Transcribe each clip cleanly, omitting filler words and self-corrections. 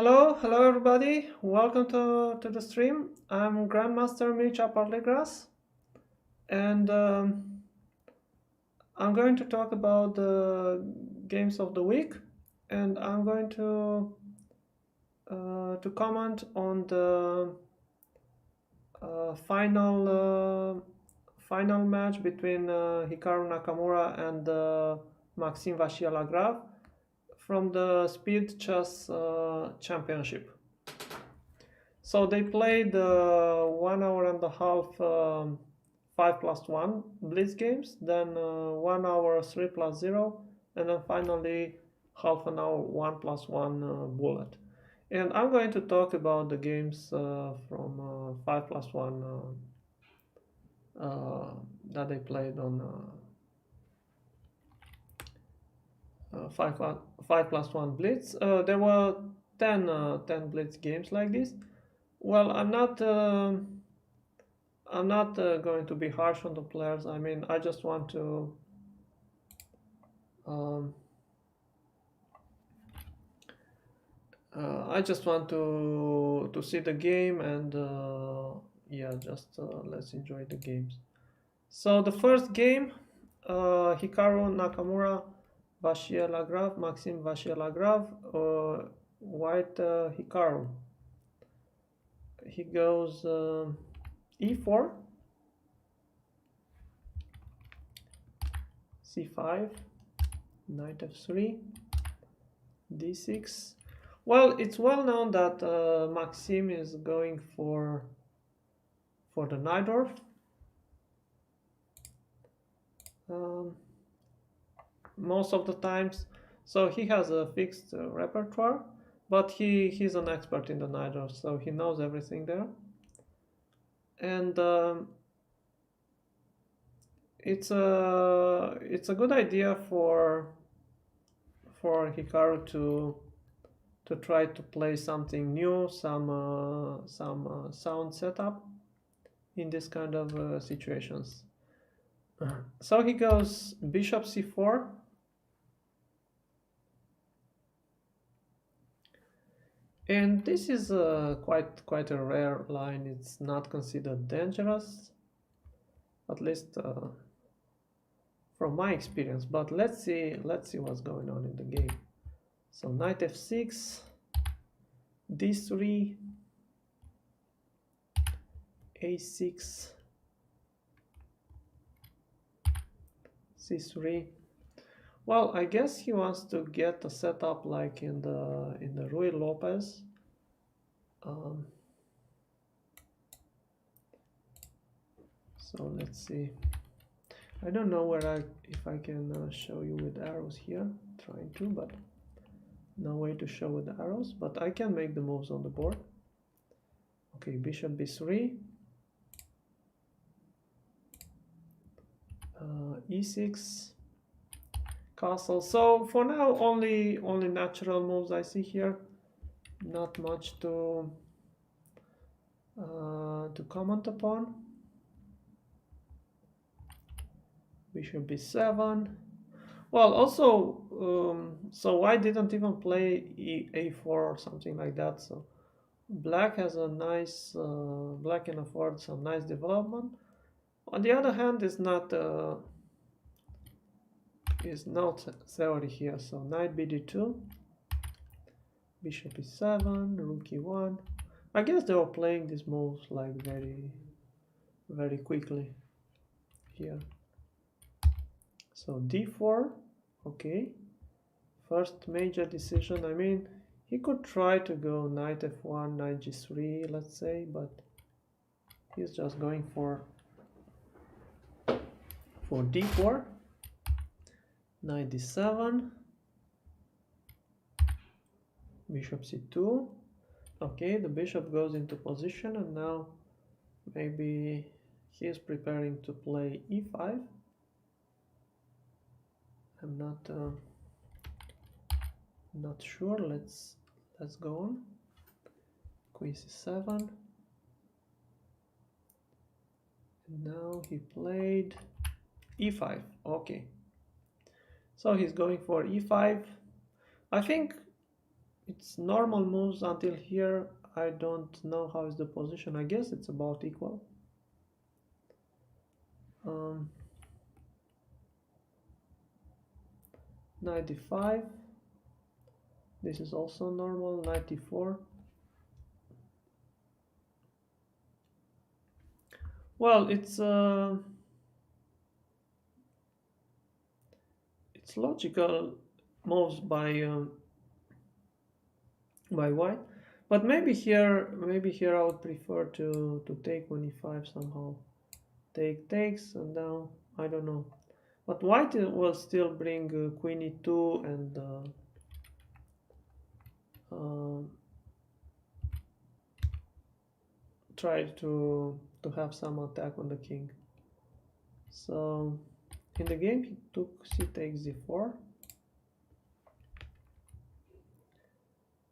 Hello everybody. Welcome to the stream. I'm Grandmaster Mircea Parligras, and I'm going to talk about the games of the week, and I'm going to comment on the final match between Hikaru Nakamura and Maxime Vachier-Lagrave from the Speed Chess Championship. So they played 1 hour and a half 5+1 blitz games, then 1 hour 3+0, and then finally half an hour 1+1 bullet. And I'm going to talk about the games from 5+1 that they played on 5+1 blitz. There were 10 blitz games like this. Well, I'm not going to be harsh on the players. I mean, I just want to see the game, and yeah, just let's enjoy the games. So the first game, Hikaru Nakamura, Vachier-Lagrave, Maxime Vachier-Lagrave, white Hikaru. He goes e4, c5, knight f3, d6. Well, it's well known that Maxime is going for the knight dwarf. Most of the times, so he has a fixed repertoire, but he's an expert in the knight dwarf, so he knows everything there. And it's a good idea for Hikaru to try to play something new, some sound setup in this kind of situations. So he goes bishop c4, and this is quite a rare line. It's not considered dangerous, at least from my experience. But let's see what's going on in the game. So knight f6, d3, a6, c3. Well, I guess he wants to get a setup like in the Ruy Lopez. So let's see. I don't know if I can show you with arrows here. Trying to, but no way to show with the arrows. But I can make the moves on the board. Okay, bishop b3, e6, castle. So for now, only natural moves I see here. Not much to comment upon. Bishop b7. Well, also, so white didn't even play a4 or something like that. So black has a nice, black can afford some nice development. On the other hand, is not theory here. So knight bd2, bishop e7, rook e1. I guess they were playing these moves like very quickly here. So d4, okay. First major decision. I mean, he could try to go knight f1, knight g3, let's say, but he's just going for d4, knight d7, bishop c2. Okay, the bishop goes into position, and now maybe he is preparing to play e5. I'm not sure. Let's go on. Queen c7. And now he played e5. Okay. So he's going for e5. I think it's normal moves until here. I don't know how is the position. I guess it's about equal. 95. This is also normal. 94. Well, it's logical moves by white, but maybe here I would prefer to take when e5 somehow. Takes, and now I don't know, but white will still bring queen e2 and try to have some attack on the king. So in the game he took c takes d4,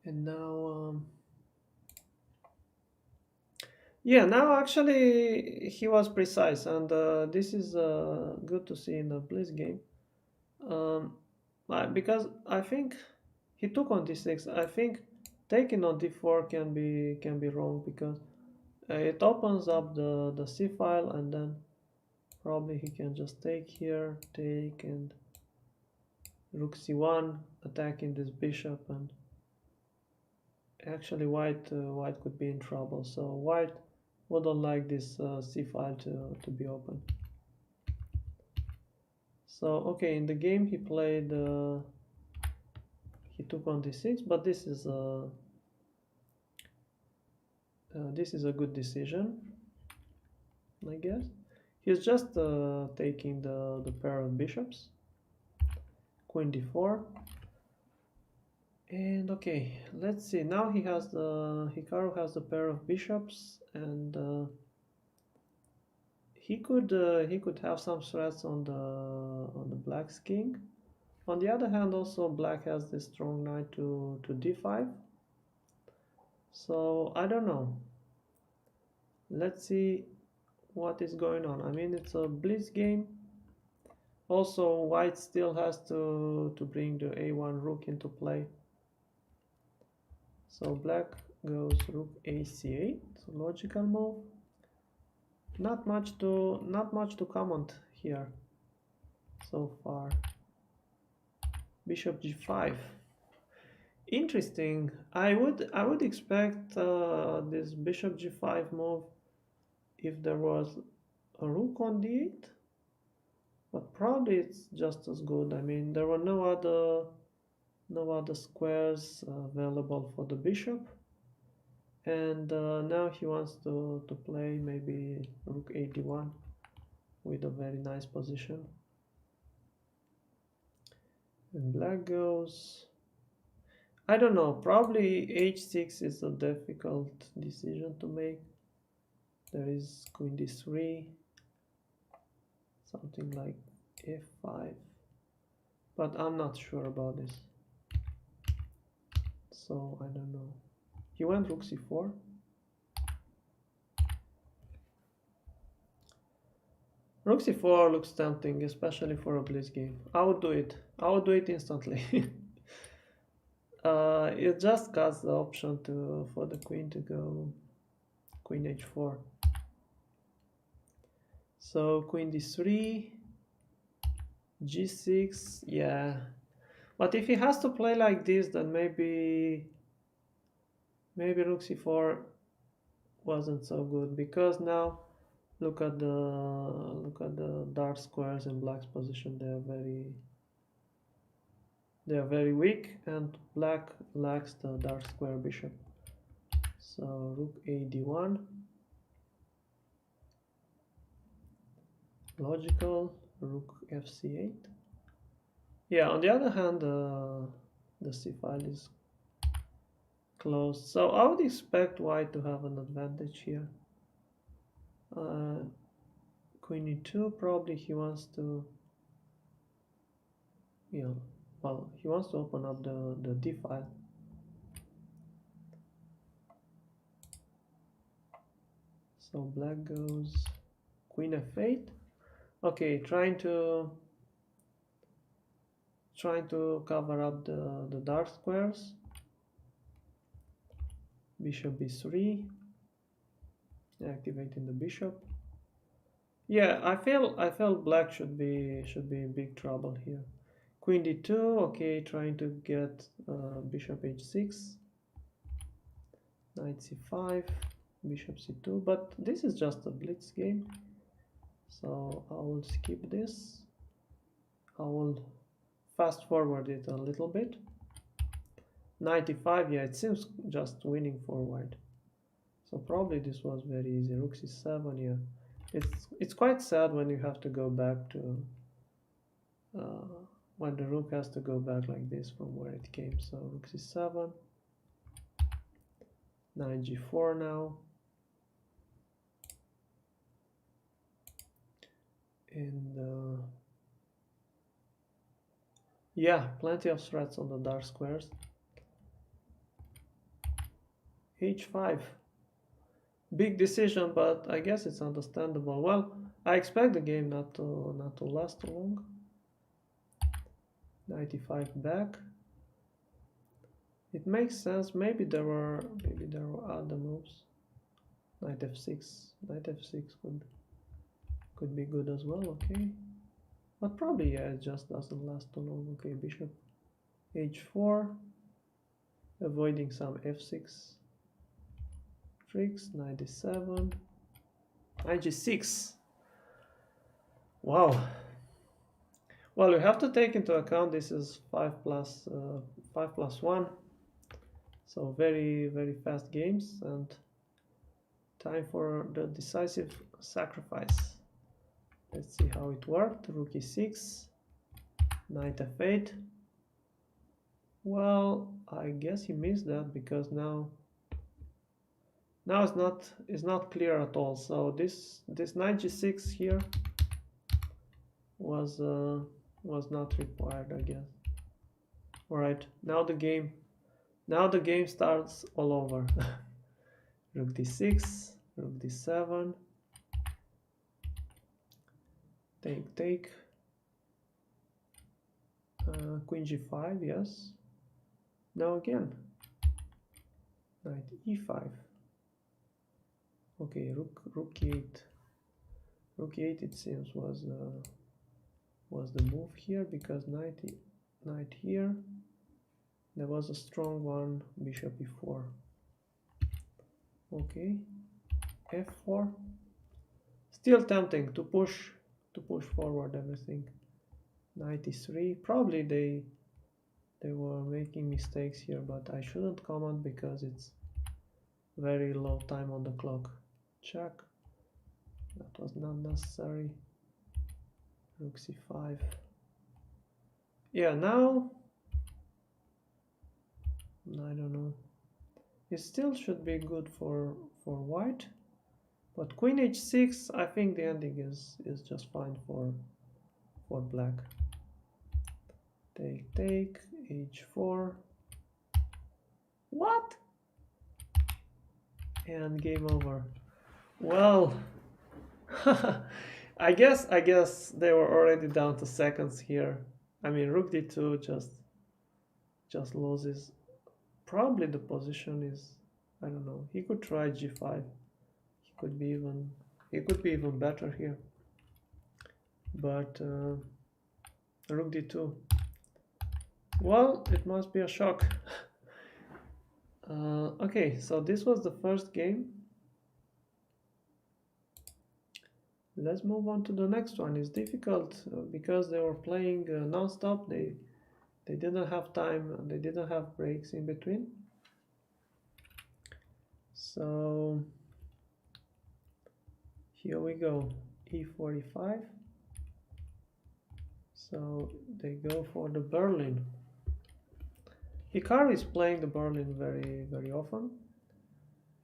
and now yeah, now actually he was precise, and this is good to see in the Blitz game, because I think he took on d6. I think taking on d4 can be wrong, because it opens up the c file, and then probably he can just take here, take, and rook c1, attacking this bishop, and actually white could be in trouble. So white wouldn't like this c file to be open. So okay, in the game he played he took on d6, but this is a good decision, I guess. He's just taking the pair of bishops, queen d4, and okay, let's see. Now he has Hikaru has the pair of bishops, and he could have some threats on the black's king. On the other hand, also black has this strong knight to d5. So I don't know. Let's see what is going on. I mean, it's a blitz game. Also, white still has to bring the a1 rook into play. So black goes rook ac8. So logical move. Not much to comment here so far. Bishop g5. Interesting. I would expect this bishop g5 move if there was a rook on d8, but probably it's just as good. I mean, there were no other squares available for the bishop, and now he wants to play maybe rook a1 with a very nice position. And black goes, I don't know, probably h6 is a difficult decision to make. There is queen d3, something like f5, but I'm not sure about this, so I don't know. He went rook c4. Rook c4 looks tempting, especially for a blitz game. I would do it. I would do it instantly. It just cuts the option for the queen to go queen h4. So queen d3, g6, yeah. But if he has to play like this, then maybe rook c4 wasn't so good, because now look at the dark squares in black's position. They are very weak, and black lacks the dark square bishop. So rook a d1, logical. Rook fc8. Yeah, on the other hand, the c file is closed, so I would expect white to have an advantage here. Queen e2, probably he wants to, well, he wants to open up the d file. So black goes queen f8. Okay, trying to cover up the dark squares. Bishop b3, activating the bishop. Yeah, I feel black should be in big trouble here. Queen d2, okay, trying to get bishop h6, knight c5, bishop c2, but this is just a blitz game, so I will skip this. I will fast forward it a little bit. Knight e5, yeah, it seems just winning for white. So probably this was very easy. Rook c7, yeah. It's quite sad when you have to go back to when the rook has to go back like this from where it came. So rook c7, knight g4 now, and yeah, plenty of threats on the dark squares. h5, big decision, but I guess it's understandable. Well, I expect the game not to last too long. Knight e5 back. It makes sense. Maybe there were other moves. Knight f6. Knight f6 could be good as well. Okay, but probably yeah, it just doesn't last too long. Okay, bishop h4, avoiding some f6 tricks. Knight d7, knight g6. Wow. Well, you have to take into account this is 5 plus 1, so very fast games, and time for the decisive sacrifice. Let's see how it worked. Rook e6, knight f8. Well, I guess he missed that because now it's not clear at all. So this knight g6 here was not required, I guess. All right, now the game starts all over. Rook d6, rook d7, take, queen g5, yes. Now again, knight e5. Okay, rook e8. Rook e8, it seems, was the move here, because knight here. There was a strong one, bishop e4. Okay, f4. Still tempting to push forward everything. Knight e3. Probably they were making mistakes here, but I shouldn't comment because it's very low time on the clock. Check. That was not necessary. Rook c5. Yeah, now I don't know. It still should be good for white, but queen h6, I think the ending is just fine for black. Take, h4. What? And game over. Well, I guess they were already down to seconds here. I mean, rook d2 just loses. Probably the position is, I don't know. He could try g5. He could be even better here. But rook d2. Well, it must be a shock. Okay, so this was the first game. Let's move on to the next one. It's difficult because they were playing non-stop. They didn't have time, they didn't have breaks in between. So here we go, e45. So they go for the Berlin. Hikaru is playing the Berlin very often,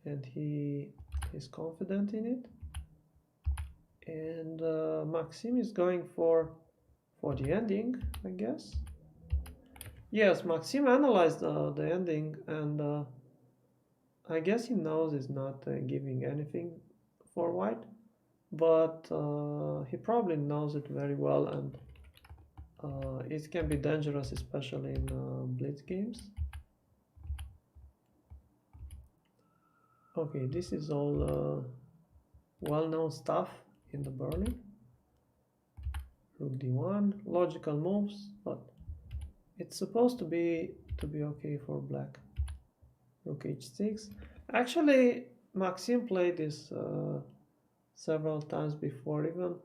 and he is confident in it. And Maxime is going for the ending, I guess. Yes, Maxime analyzed the ending, and I guess he knows it's not giving anything for white, but he probably knows it very well, and it can be dangerous, especially in blitz games. Okay, this is all well-known stuff in the Berlin. Rook d1, logical moves, but it's supposed to be okay for black. Rook h6. Actually, Maxime played this several times before. Even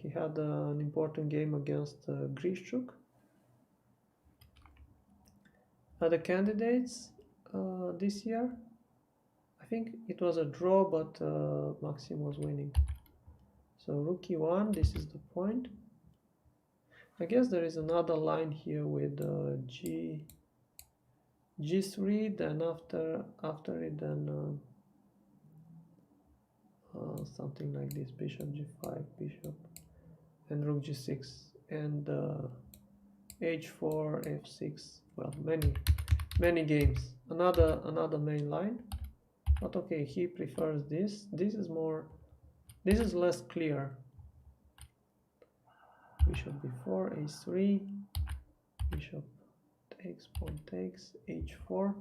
he had an important game against Grishchuk. The candidates this year, I think it was a draw, but Maxime was winning. So rook e1, this is the point. I guess there is another line here with g3, then after it, then something like this, bishop g5, bishop, and rook g6, and h4, f6. Well, many games. Another main line, but okay, he prefers this. This is less clear. Bishop b4, h3, bishop takes, pawn takes, h4.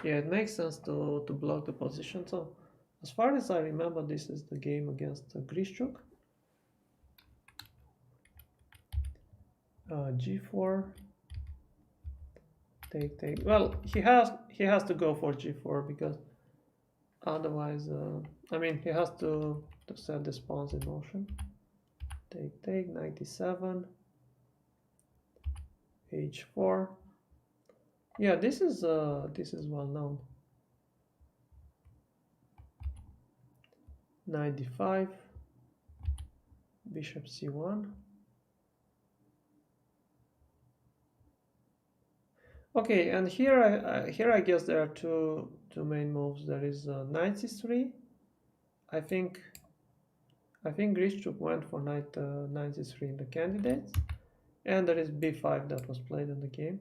Yeah, it makes sense to block the position. So as far as I remember, this is the game against Grishchuk. G4, take. Well, he has to go for G4 because otherwise, I mean, he has to set this pawns in motion. Take, 97, H4. Yeah, this is well known. 95, bishop c1. Okay, and here I guess there are two main moves. There is knight c3. I think Grishchuk went for knight c3 in the candidates, and there is b5 that was played in the game.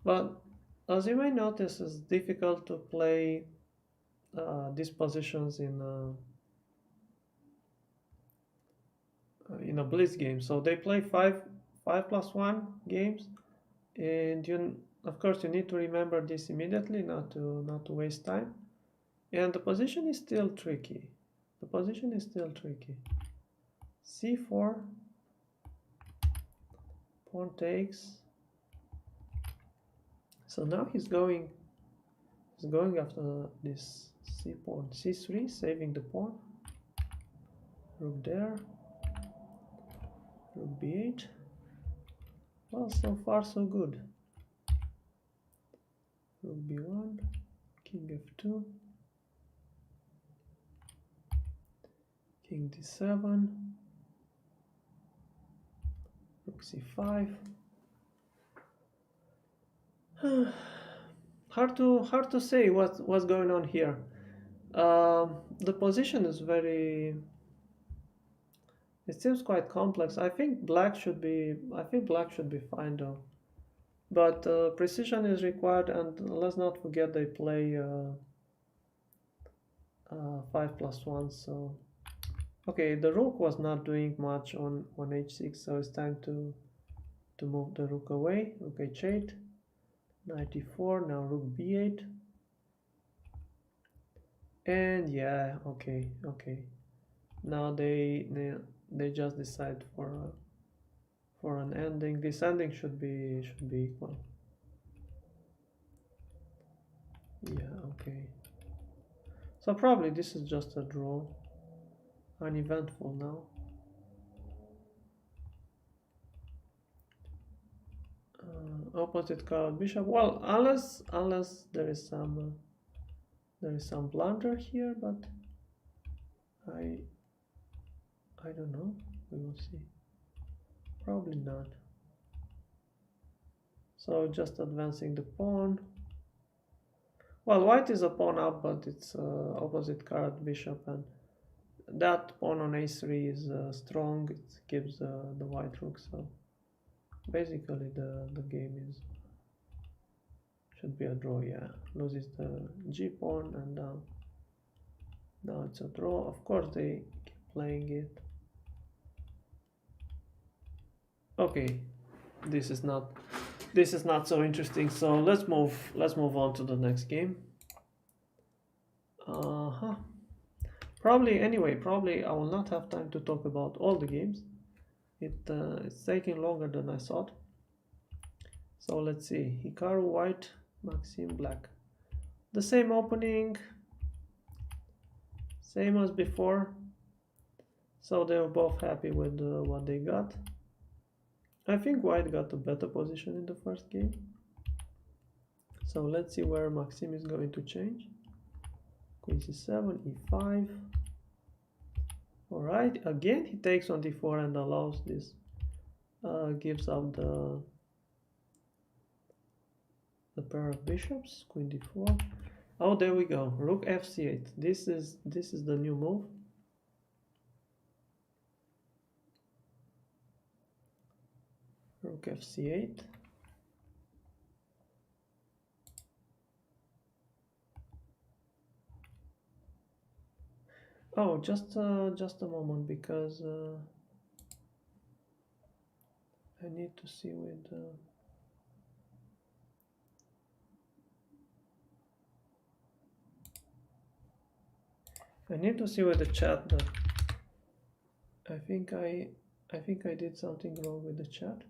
But as you may notice, it's difficult to play these positions in a blitz game. So they play 5+1 games, and of course you need to remember this immediately, not to waste time. And the position is still tricky. C4, pawn takes. So now he's going after this c pawn, c3, saving the pawn. Rook there, rook b8. Well, so far so good. Rook b1, king f2, king d7, rook c5. Hard to say what's going on here. The position is it seems quite complex. I think black should be fine though, but precision is required, and let's not forget they play 5+1. So okay, the rook was not doing much on h6, so it's time to move the rook away. Rook h8, knight e4, now rook b8, and yeah, okay. Now they just decide for an ending. This ending should be equal. Yeah, okay. So probably this is just a draw, uneventful now. Opposite colored bishop. Well, unless there is some blunder here, but I don't know. We will see. Probably not. So just advancing the pawn. Well, white is a pawn up, but it's opposite card bishop, and that pawn on a3 is strong. It gives the white rook. So basically the game should be a draw. Yeah, loses the g pawn, and now it's a draw. Of course they keep playing it. Okay, this is not so interesting. So let's move on to the next game. Probably I will not have time to talk about all the games. It's taking longer than I thought. So let's see. Hikaru white, Maxime black. The same opening, same as before. So they were both happy with what they got. I think white got a better position in the first game. So let's see where Maxime is going to change. Queen c7, e5. Alright, again he takes on d4 and allows this, gives up the pair of bishops. Queen d4. Oh, there we go. Rook fc8. This is the new move. Rook fc8. Oh, just a moment, because I need to see with the chat that I think I did something wrong with the chat.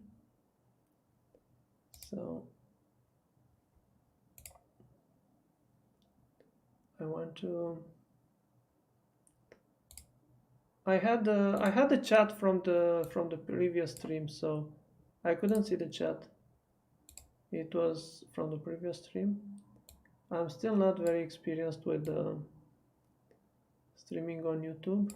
So I want to. I had the chat from the previous stream, so I couldn't see the chat. It was from the previous stream. I'm still not very experienced with streaming on YouTube,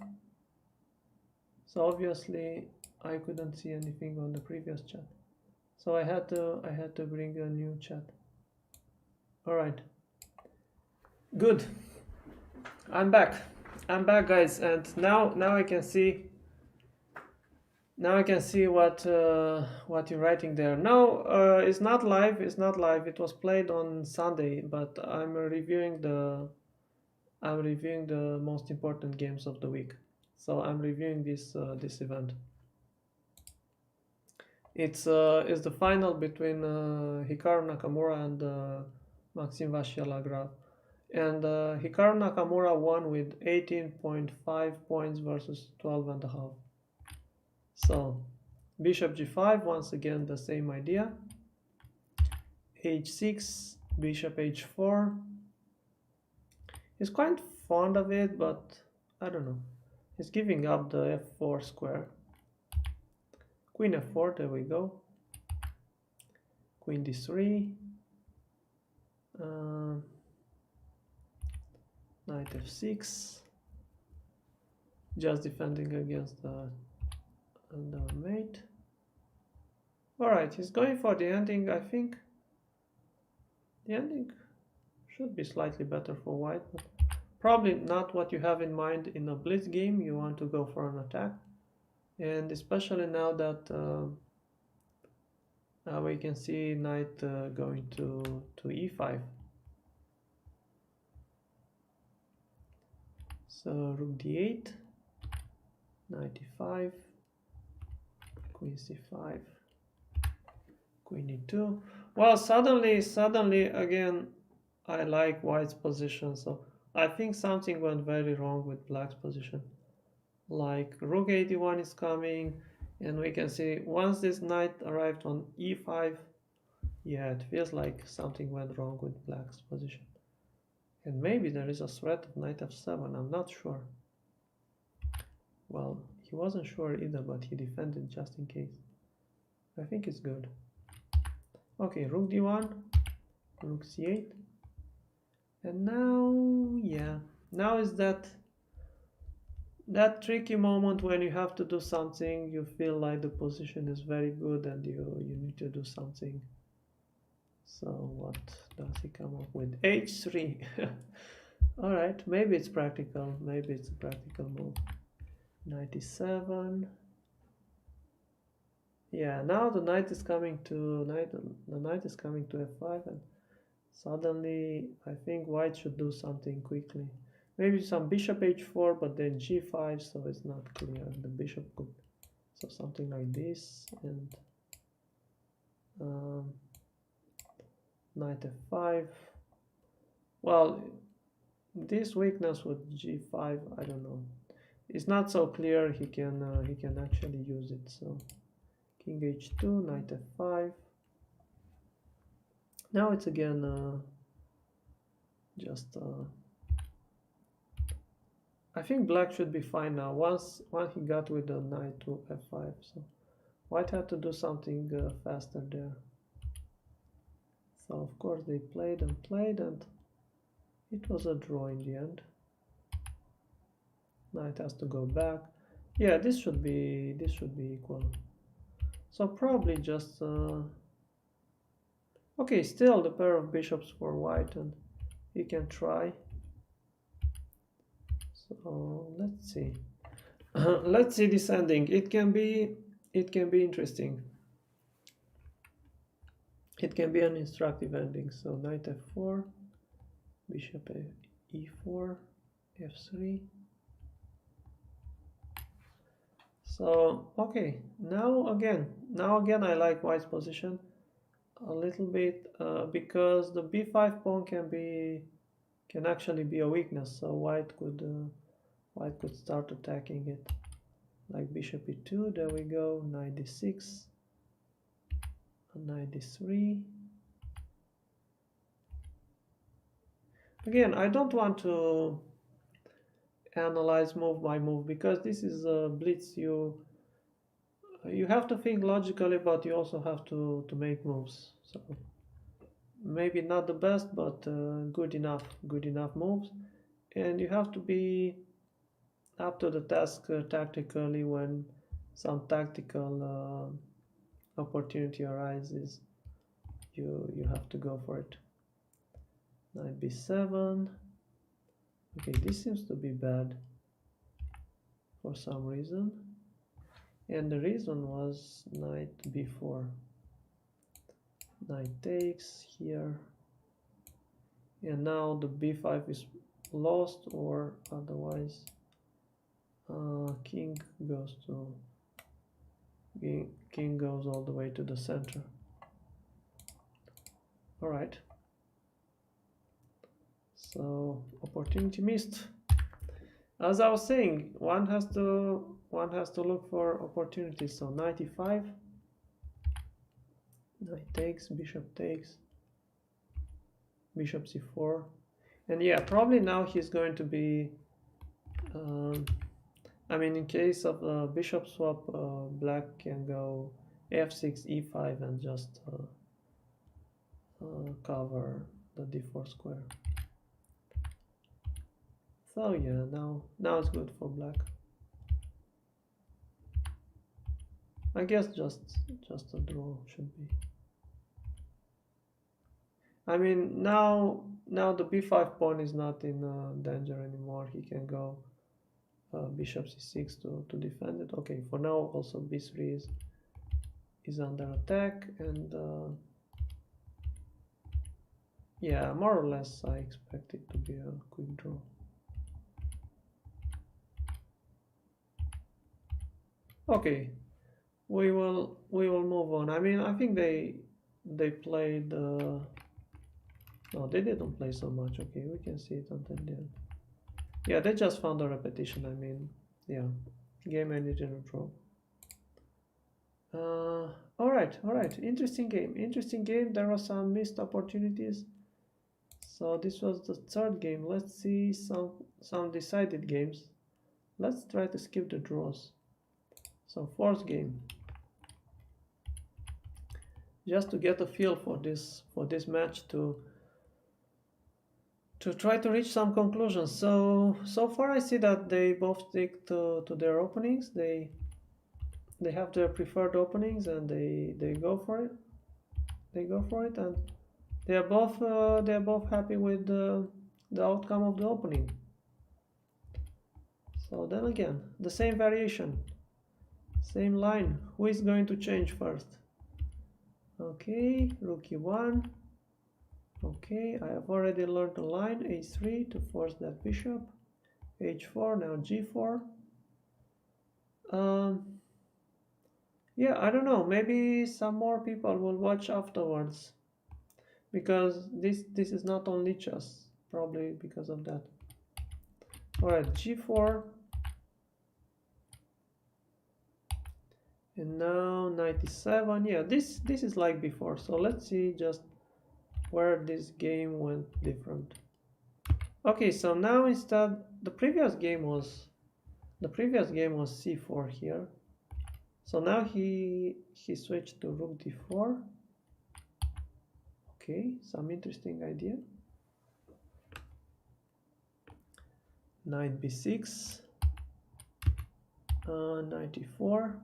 so obviously I couldn't see anything on the previous chat. So I had to bring a new chat. All right. Good. I'm back, guys, and now I can see. Now I can see what you're writing there. No, it's not live. It's not live. It was played on Sunday, but I'm reviewing the most important games of the week. So I'm reviewing this event. It's the final between Hikaru Nakamura and Maxime Vachier-Lagrave. And Hikaru Nakamura won with 18.5 points versus 12.5. So bishop g5, once again the same idea. h6, bishop h4. He's quite fond of it, but I don't know. He's giving up the f4 square. Queen f4, there we go. Queen d3. Knight f6. Just defending against the mate. Alright, he's going for the ending. I think the ending should be slightly better for white, but probably not what you have in mind in a blitz game. You want to go for an attack, and especially now that we can see knight going to e5. So rook d8, knight e5, queen c5, queen e2. Well, suddenly again I like white's position, so I think something went very wrong with black's position. Like rook 81 is coming, and we can see once this knight arrived on e5, yeah, it feels like something went wrong with black's position. And maybe there is a threat of knight f7, I'm not sure. Well, he wasn't sure either, but he defended just in case. I think it's good. Okay, rook d1, rook c8. And now, yeah, now is that tricky moment when you have to do something, you feel like the position is very good and you need to do something. So what does he come up with? h3. All right, maybe it's practical. Maybe it's a practical move. 97. Yeah, now the knight is coming to f5, and suddenly I think white should do something quickly. Maybe some bishop h4, but then g5, so it's not clear. The bishop could, so something like this, and knight f5. Well, this weakness with g5, I don't know. It's not so clear. He can actually use it. So king h2, knight f5. Now it's again just. I think black should be fine now. Once he got with the knight to f5, so white had to do something faster there. So of course they played, and it was a draw in the end. Knight has to go back. Yeah, this should be equal. So probably just okay. Still the pair of bishops for white, and he can try. So let's see. Let's see this ending. It can be interesting. It can be an instructive ending. So knight f4, bishop e4, f3. So okay, now again I like white's position a little bit because the b5 pawn can actually be a weakness. So white could start attacking it, like bishop e2. There we go. Knight d6, knight d3. Again, I don't want to analyze move by move because this is a blitz. You have to think logically, but you also have to make moves. So maybe not the best, but good enough moves, and you have to be up to the task tactically when some tactical opportunity arises. You have to go for it. Knight b7. Okay, this seems to be bad for some reason, and the reason was knight b4. Knight takes here, and now the b5 is lost, or otherwise king goes all the way to the center. All right. So opportunity missed. As I was saying, one has to look for opportunities. So knight e5, knight takes, bishop takes, bishop c4, and yeah, probably now he's going to be. I mean, in case of a bishop swap, black can go f6, e5, and just cover the d4 square. So yeah, now it's good for black. I guess just a draw should be. I mean, now the b5 pawn is not in danger anymore. He can go bishop c6 to defend it. Okay, for now also b3 is under attack, and yeah, more or less I expect it to be a quick draw. Okay, we will move on. I mean, I think they played. No, they didn't play so much. Okay, we can see it until the end. Yeah, they just found a repetition. I mean, yeah, game ended in a draw. All right. Interesting game. There were some missed opportunities. So this was the third game. Let's see some decided games. Let's try to skip the draws. So fourth game, just to get a feel for this match, to try to reach some conclusions. So far I see that they both stick to their openings. They have their preferred openings, and they go for it. And they are both happy with the outcome of the opening. So then again, the same variation, same line. Who is going to change first? Okay, rook e1. Okay, I have already learned the line. a3 to force that bishop. h4, now g4. Yeah, I don't know. Maybe some more people will watch afterwards, because this is not only chess. Probably because of that. All right, g4. And now 97. Yeah, this is like before. So let's see just where this game went different. Okay, so now instead the previous game was c4 here. So now he switched to rook d4. Okay, some interesting idea. Knight b6. 94.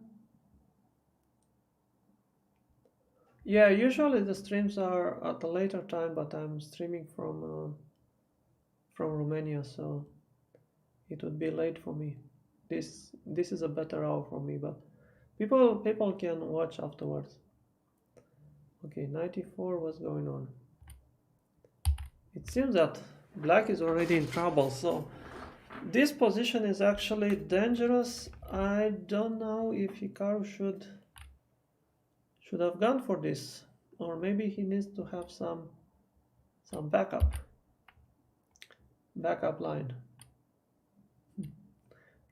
Yeah, usually the streams are at a later time, but I'm streaming from Romania, so it would be late for me. This is a better hour for me, but people can watch afterwards. Okay, 94. What's going on? It seems that black is already in trouble, so this position is actually dangerous. I don't know if Hikaru should have gone for this, or maybe he needs to have some backup line.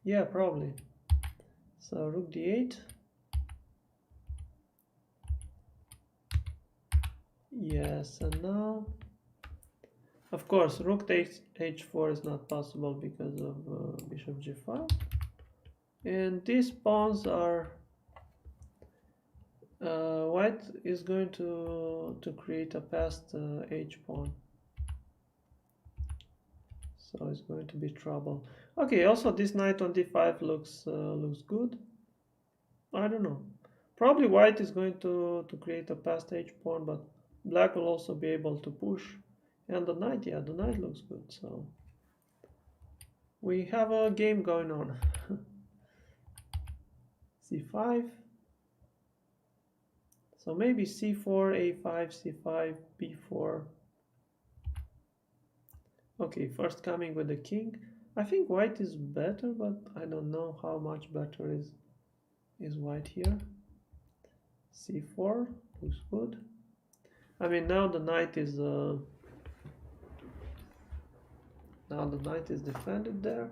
Yeah, probably. So rook d8. Yes, and now of course rook takes h4 is not possible because of bishop g5, and these pawns are white is going to create a passed h pawn, so it's going to be trouble. Okay, also this knight on d5 looks good. I don't know, probably white is going to create a passed h pawn, but black will also be able to push. And the knight, yeah, the knight looks good, so we have a game going on. c5. So maybe c4, a5, c5, b4. Okay, first coming with the king. I think white is better, but I don't know how much better is white here. c4 looks good. I mean, now the knight is defended there.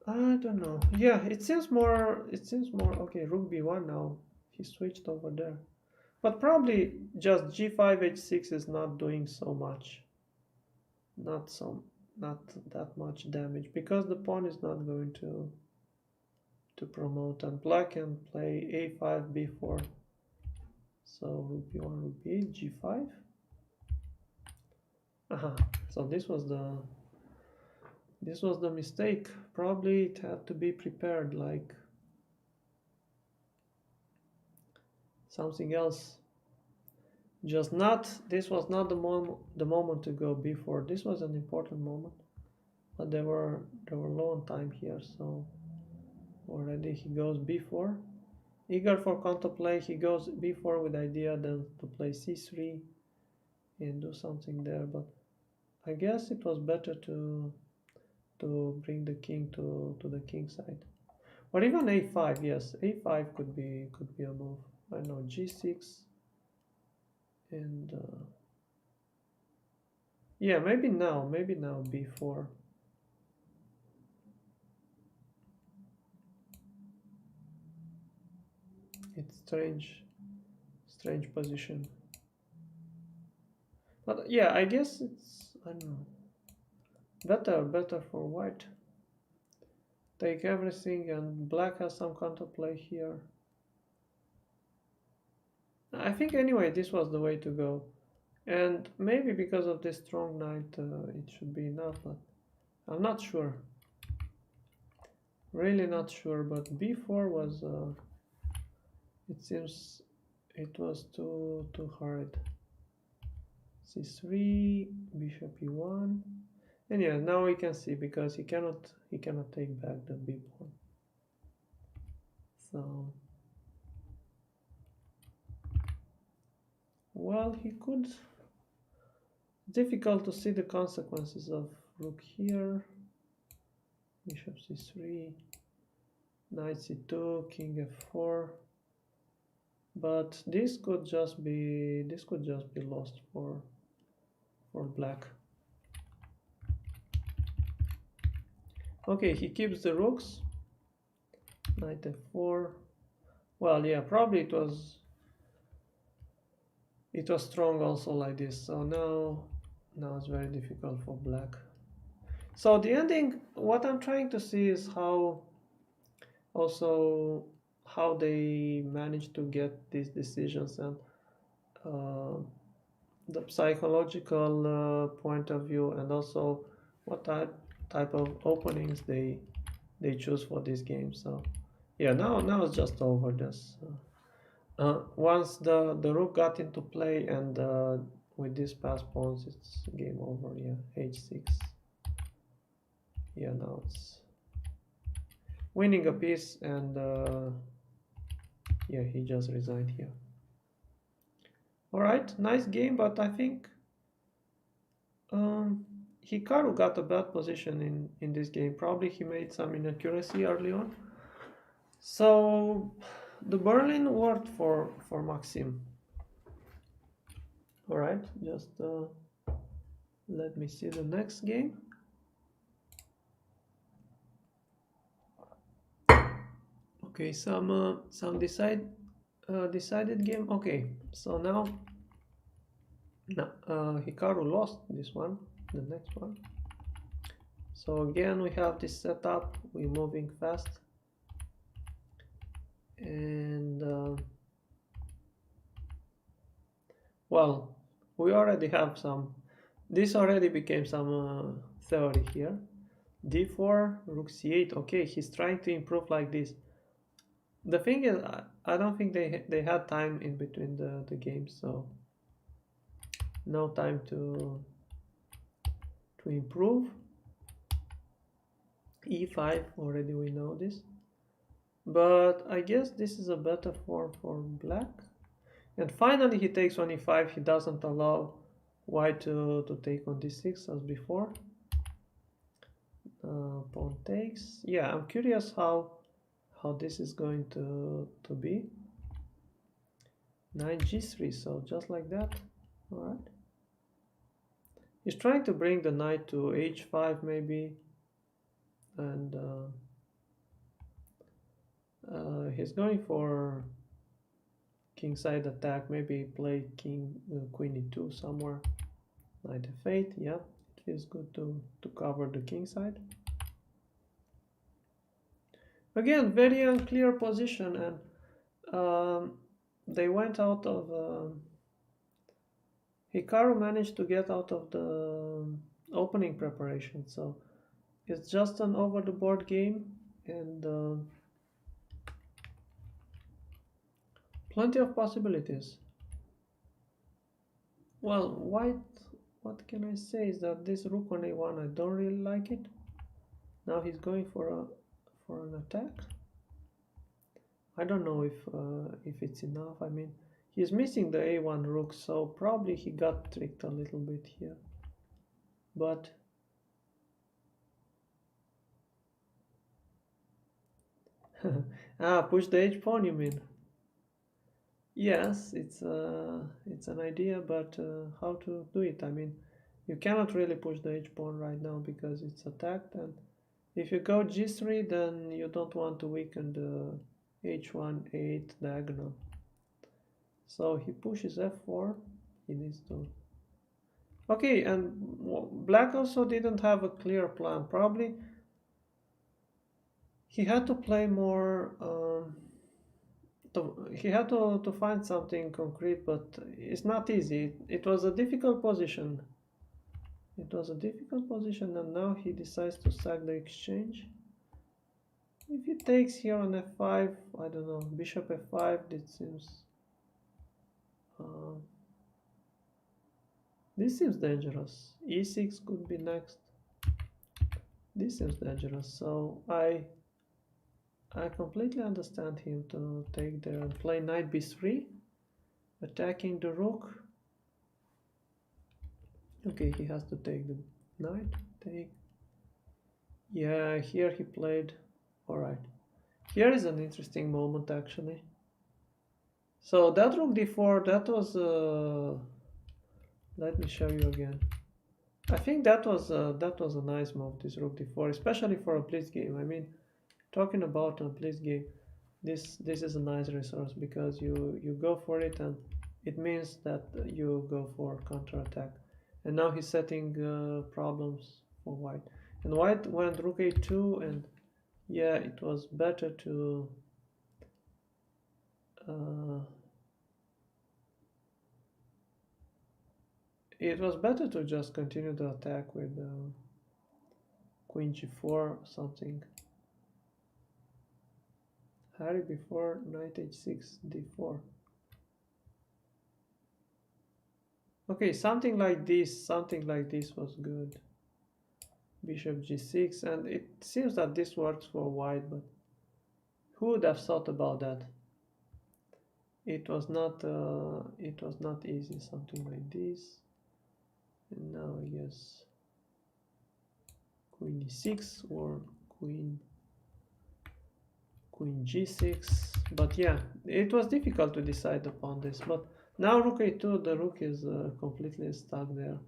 I don't know. Yeah, it seems more. Okay, rook b1 now. He switched over there, but probably just g5 h6 is not doing so much. Not that much damage, because the pawn is not going to promote, and black can play a5 b4. So rook b1, rook b8, g5. So this was the mistake. Probably it had to be prepared like something else. Just not, this was not the moment to go b4. This was an important moment, but they were low on time here, so already he goes b4. Eager for counterplay, he goes b4 with the idea then to play c3 and do something there, but I guess it was better to bring the king to the king side. Or even a5, yes, a5 could be a move. I know, g6, and yeah, maybe now b4. It's strange position, but yeah, I guess it's, I don't know, better for white. Take everything, and black has some counterplay here. I think anyway this was the way to go, and maybe because of this strong knight it should be enough, but I'm not sure, really not sure. But b4 was it seems it was too hard. c3, bishop e1, and yeah, now we can see, because he cannot take back the b pawn. So well, he could. Difficult to see the consequences of rook here, bishop c3, knight c2, king f4. But this could just be lost for black. Okay, he keeps the rooks. Knight f4. Well, yeah, probably it was strong also like this. So now it's very difficult for black. So the ending, what I'm trying to see is how they manage to get these decisions, and uh, the psychological point of view, and also what type of openings they choose for this game. So yeah, now it's just over this. Once the rook got into play, and with these passed pawns, it's game over. Yeah, h6. Yeah, now it's winning a piece, and yeah, he just resigned here. All right, nice game, but I think Hikaru got a bad position in this game. Probably he made some inaccuracy early on. So the Berlin worked for Maxime. All right, just let me see the next game. Okay, some decided game. Okay, so now Hikaru lost this one, the next one. So again we have this setup. We're moving fast, and well, we already have some. This already became some theory here. D4, Rook C8. Okay, he's trying to improve like this. The thing is, I don't think they had time in between the games, so no time to improve. E5, already we know this, but I guess this is a better form for black. And finally he takes on E5. He doesn't allow white to take on D6 as before. Pawn takes. Yeah, I'm curious how this is going to be. Knight G3, so just like that. All right. He's trying to bring the knight to H5 maybe, and he's going for kingside attack. Maybe play queen E2 somewhere. Knight F8. Yeah, it feels good to cover the kingside. Again, very unclear position, and they went out of. Hikaru managed to get out of the opening preparation, so it's just an over-the-board game, and plenty of possibilities. Well, white, what can I say is that this rook on a1, I don't really like it. Now he's going for an attack. I don't know if it's enough. I mean, he's missing the a1 rook, so probably he got tricked a little bit here. But push the h pawn, you mean? Yes, it's an idea, but how to do it? I mean, you cannot really push the h pawn right now because it's attacked, and if you go g3, then you don't want to weaken the h1 8 diagonal. So he pushes f4. He needs to. Okay, and black also didn't have a clear plan. Probably he had to play more. He had to find something concrete, but it's not easy. It was a difficult position. It was a difficult position, and now he decides to sack the exchange. If he takes here on f5, I don't know, bishop f5, this seems dangerous. e6 could be next. This seems dangerous, so I completely understand him to take there and play knight b3, attacking the rook. Okay, he has to take the knight. Take. Yeah, here he played. All right. Here is an interesting moment actually. So that rook d4, that was. Let me show you again. I think that was a nice move, this rook d4, especially for a blitz game. I mean, talking about a blitz game, this is a nice resource because you go for it and it means that you go for counterattack. And now he's setting problems for white. And white went rook a2, and yeah, it was better to just continue the attack with queen g4 or something. Harry before knight h6 d4. Okay, something like this was good. Bishop g6, and it seems that this works for white, but who would have thought about that? It was not easy. Something like this, and now I guess queen e6 or queen g6. But yeah, it was difficult to decide upon this. But now rook a2, the rook is completely stuck there.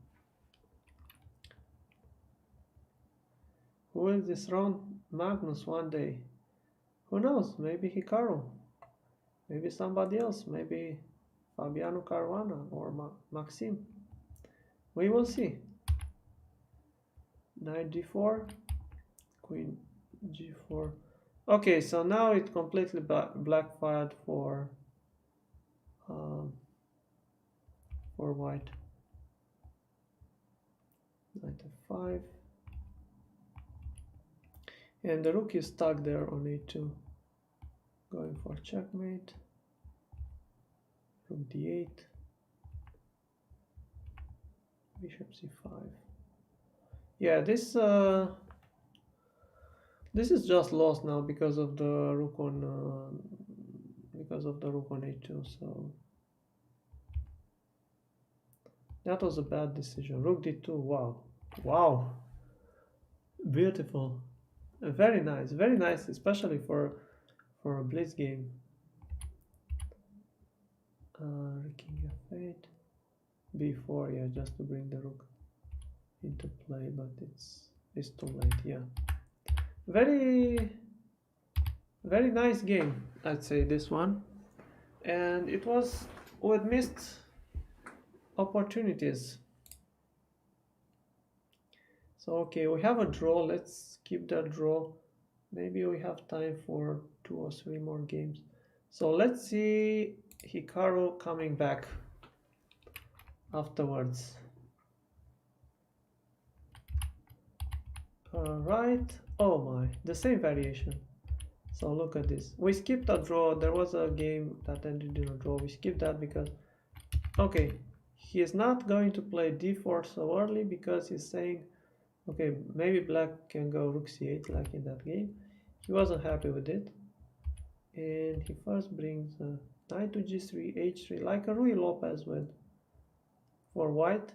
Who will dethrone Magnus one day? Who knows? Maybe Hikaru. Maybe somebody else. Maybe Fabiano Caruana or Maxime. We will see. Knight d4, queen g4. Okay, so now it completely blackfired for white. Knight f5. And the rook is stuck there on a2. Going for checkmate. Rook d8. Bishop c5. Yeah, this is just lost now because of the rook on a2. So that was a bad decision. Rook d2. Wow, beautiful, very nice, especially for a blitz game. King f8, b4. Yeah, just to bring the rook into play, but it's too late. Yeah, very nice game, I'd say, this one, and it was with missed opportunities. So okay, we have a draw. Let's keep that draw. Maybe we have time for 2 or 3 more games. So let's see Hikaru coming back afterwards. Alright. Oh my, the same variation. So look at this. We skipped a draw. There was a game that ended in a draw. We skipped that because, okay, he is not going to play d4 so early because he's saying, okay, maybe black can go rook c8 like in that game. He wasn't happy with it. And he first brings knight to g3, h3, like a Ruy Lopez with, for white,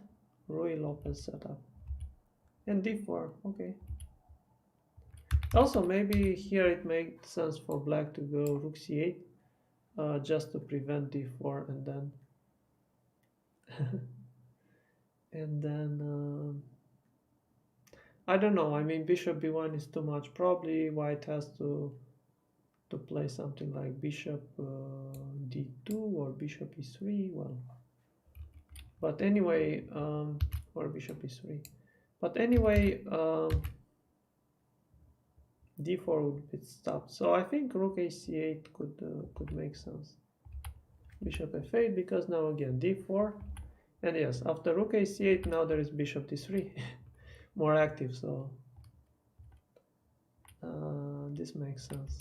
Ruy Lopez setup. And d4, okay. Also, maybe here it makes sense for black to go rook c8, just to prevent d4, and then I don't know. I mean, bishop b1 is too much. Probably white has to play something like bishop d2 or bishop e3. Well, but anyway, or bishop e3. But anyway, d4 would be stopped. So I think rook ac8 could make sense. Bishop f8, because now again d4, and yes, after rook ac8 now there is bishop d3, more active. So this makes sense.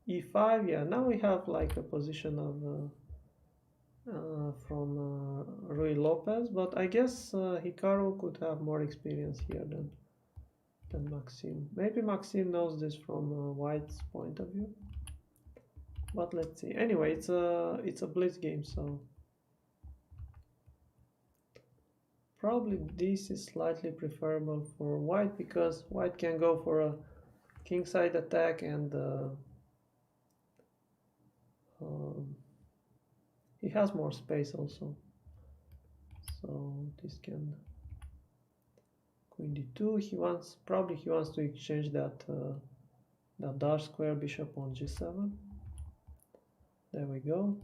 e5, yeah. Now we have like a position of from Ruy Lopez, but I guess Hikaru could have more experience here than Maxime. Maybe Maxime knows this from white's point of view, but let's see. Anyway, it's a blitz game, so probably this is slightly preferable for white because white can go for a kingside attack, and he has more space also, so this can Queen d2. Probably he wants to exchange that that dark square bishop on g7. There we go.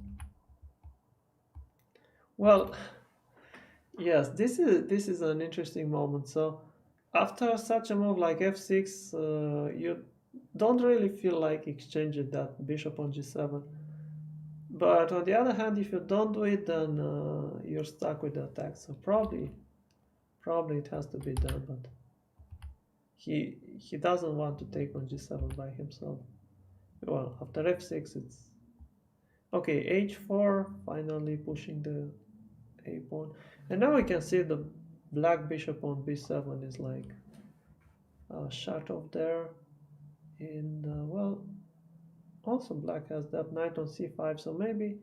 Well, yes, this is an interesting moment. So after such a move like f6, you don't really feel like exchanging that bishop on g7. But on the other hand, if you don't do it, then you're stuck with the attack. So probably it has to be done. But he doesn't want to take on g7 by himself. Well, after f6, it's okay. H4, finally pushing the a pawn, and now we can see the black bishop on b7 is like shut off there, and well, also black has that knight on c5, so maybe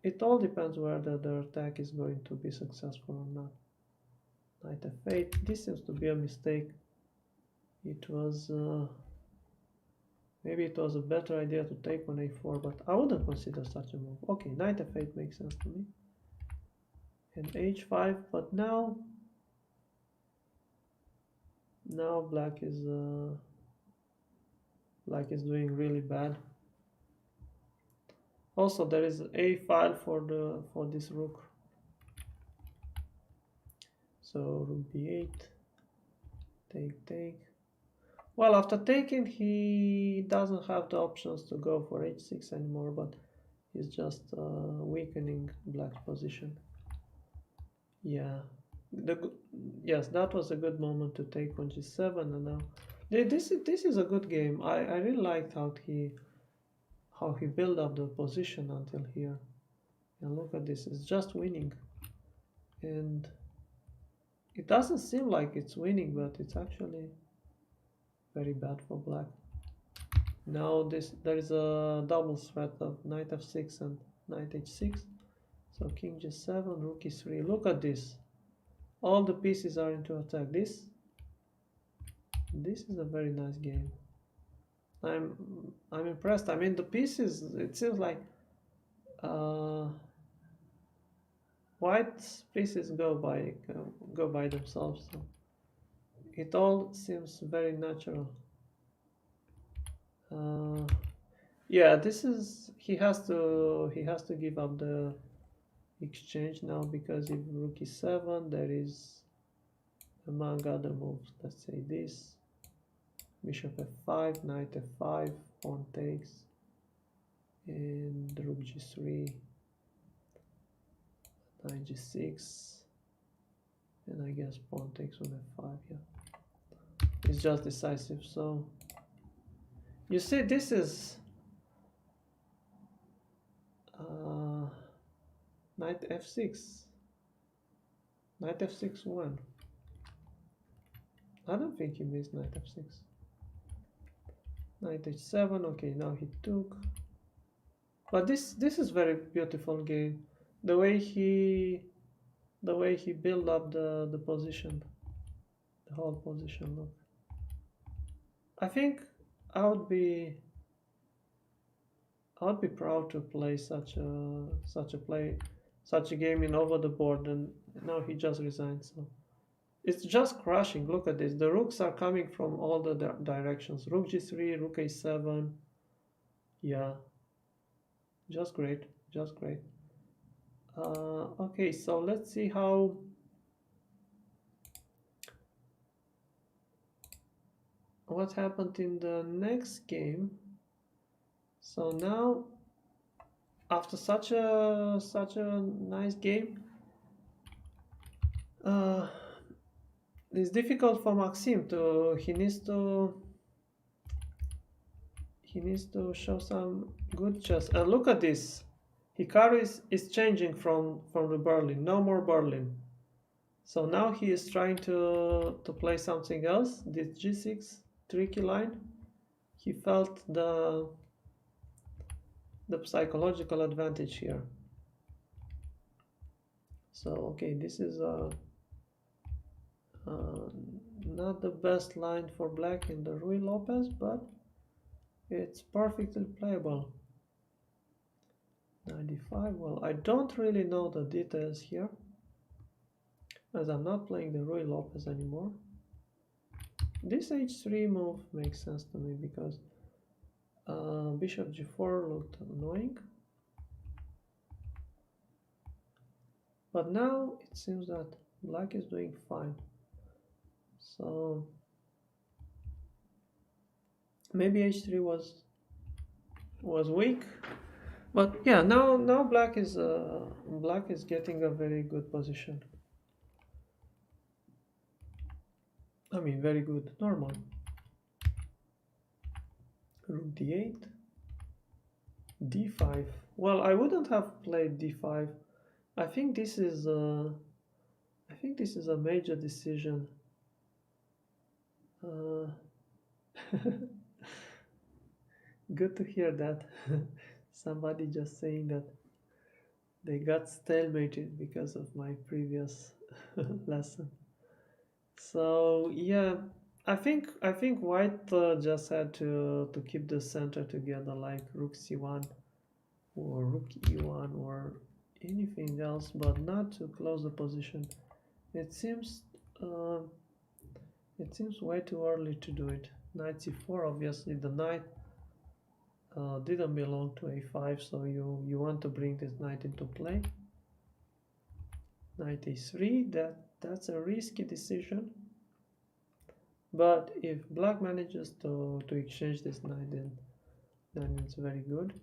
it all depends whether the attack is going to be successful or not. Knight f8, this seems to be a mistake. It was maybe it was a better idea to take on a4, but I wouldn't consider such a move. Okay, knight f8 makes sense to me. And h5, but now black is doing really bad. Also, there is a file for this rook. So rook b8, take. Well, after taking, he doesn't have the options to go for h6 anymore, but he's just weakening black's position. Yeah, yes, that was a good moment to take on g7, and now this is a good game. I really liked how he built up the position until here. And look at this, it's just winning, and it doesn't seem like it's winning, but it's actually very bad for black. Now there is a double threat of knight f6 and knight h6. So king g7, rook e3. Look at this. All the pieces are into attack. This is a very nice game. I'm impressed. I mean, the pieces, it seems like white pieces go by themselves. So it all seems very natural. Yeah, this is he has to give up the exchange now, because if rook e7, there is among other moves. Let's say this bishop f5, knight f5, pawn takes, and rook g3, knight g6, and I guess pawn takes on f5. Yeah, it's just decisive. So you see, this is knight f6, knight f6 1. I don't think he missed knight f6. Knight h7. Okay, now he took. But this is very beautiful game. The way he built up the position, the whole position. Look, I think I would be proud to play such a game in over the board, and now he just resigned. So it's just crushing. Look at this. The rooks are coming from all the directions. Rook g3, rook a7. Yeah, just great, just great. Okay, so let's see what happened in the next game. So now, after such a nice game, it's difficult for Maxime to. He needs to show some good chess. And look at this. Hikaru is changing from the Berlin. No more Berlin. So now he is trying to play something else. This g6 tricky line. He felt the psychological advantage here. So okay, this is not the best line for black in the Ruy Lopez, but it's perfectly playable. 95. Well, I don't really know the details here. as I'm not playing the Ruy Lopez anymore. This h3 move makes sense to me because bishop g4 looked annoying. But now it seems that black is doing fine. So maybe h3 was weak. But yeah, now black is getting a very good position. I mean, very good, normal. Rook d8, d5. Well, I wouldn't have played d5. I think this is a major decision. Good to hear that. Somebody just saying that they got stalemated because of my previous lesson. So yeah, I think white just had to keep the center together, like rook c1 or rook e1 or anything else, but not to close the position. It seems way too early to do it. Knight c4, obviously the knight didn't belong to a5, so you want to bring this knight into play. Knight a3, that's a risky decision. But if black manages to exchange this knight, then it's very good.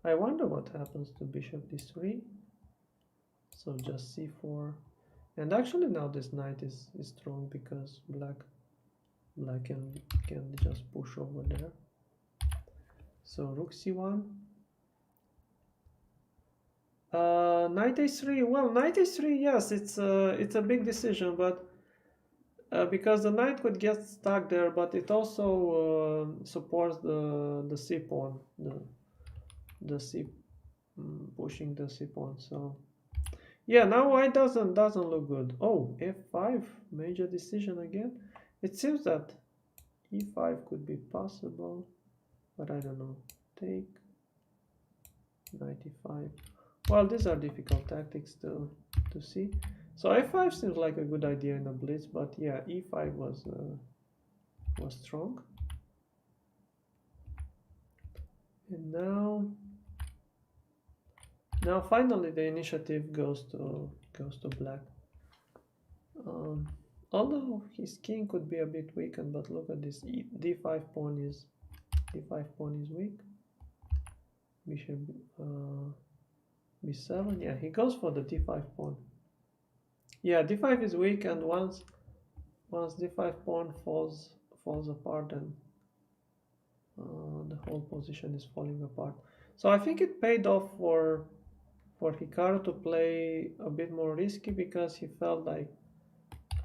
I wonder what happens to bishop d3. So just c4. And actually now this knight is strong because black can just push over there. So rook c1. Knight a3. Well, knight a3, yes, it's a big decision, but because the knight could get stuck there, but it also supports the c pawn, the c pushing the c pawn. So yeah, now white doesn't look good. Oh, f5, major decision again. It seems that e5 could be possible, but I don't know. Take knight e5. Well, these are difficult tactics to see. So f5 seems like a good idea in a blitz, but yeah, e5 was strong. And now finally the initiative goes to black. Although his king could be a bit weakened, but look at this. d5 pawn is weak. Bishop b7. Yeah, he goes for the d5 pawn. Yeah, d5 is weak, and once d5 pawn falls apart, then the whole position is falling apart. So I think it paid off for Hikaru to play a bit more risky because he felt like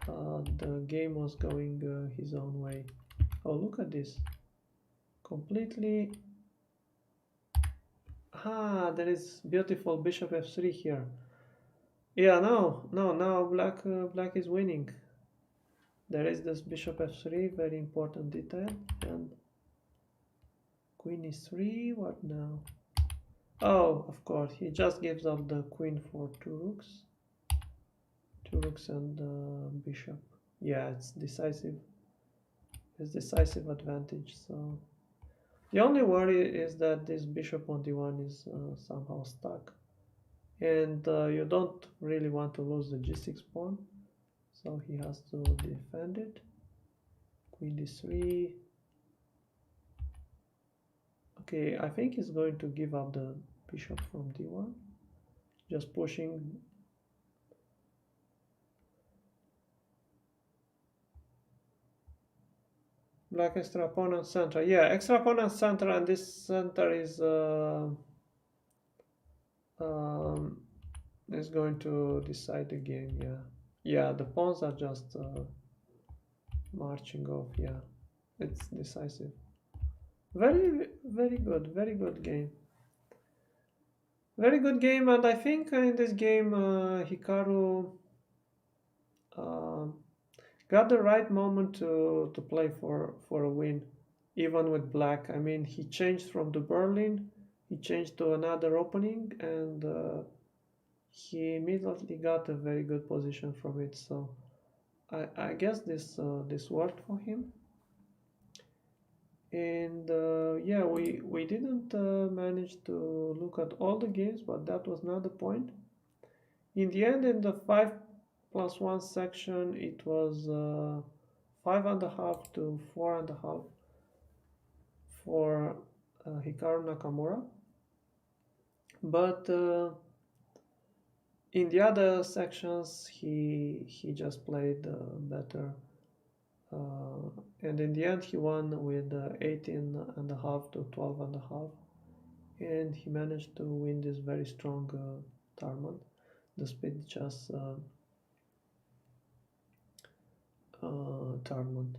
the game was going his own way. Oh, look at this. Completely. There is beautiful bishop f3 here. Yeah, now black is winning. There is this bishop f3, very important detail, and queen e3. What now? Oh, of course, he just gives up the queen for two rooks and bishop. Yeah, it's decisive. It's decisive advantage. So the only worry is that this bishop on d1 is somehow stuck, and you don't really want to lose the g6 pawn, so he has to defend it. Queen d3. Okay, I think he's going to give up the bishop from d1, just pushing. Black extra pawn and center. Yeah, extra pawn and center, and this center is going to decide the game. Yeah, the pawns are just marching off. Yeah, it's decisive. Very good game. Very good game, and I think in this game Hikaru got the right moment to play for a win, even with black. I mean, he changed from the Berlin, he changed to another opening, and he immediately got a very good position from it. So I guess this worked for him. And yeah, we didn't manage to look at all the games, but that was not the point. In the end, in the 5+1 section, it was 5.5 to 4.5 for Hikaru Nakamura. But in the other sections, he just played better. And in the end, he won with 18.5 to 12.5. And he managed to win this very strong tournament, the speed chess tournament.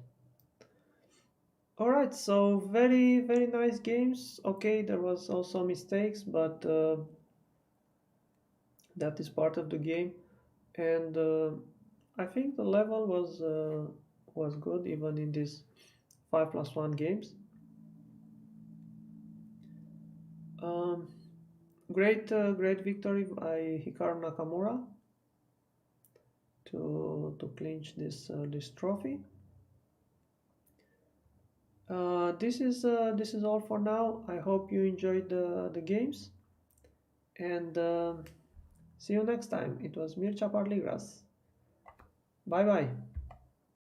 Alright, so very nice games. Okay, there was also mistakes, but that is part of the game. And I think the level was good even in these 5+1 games. Great victory by Hikaru Nakamura to clinch this trophy. This is all for now. I hope you enjoyed the games, and see you next time. It was Mircea Parligras. Bye bye.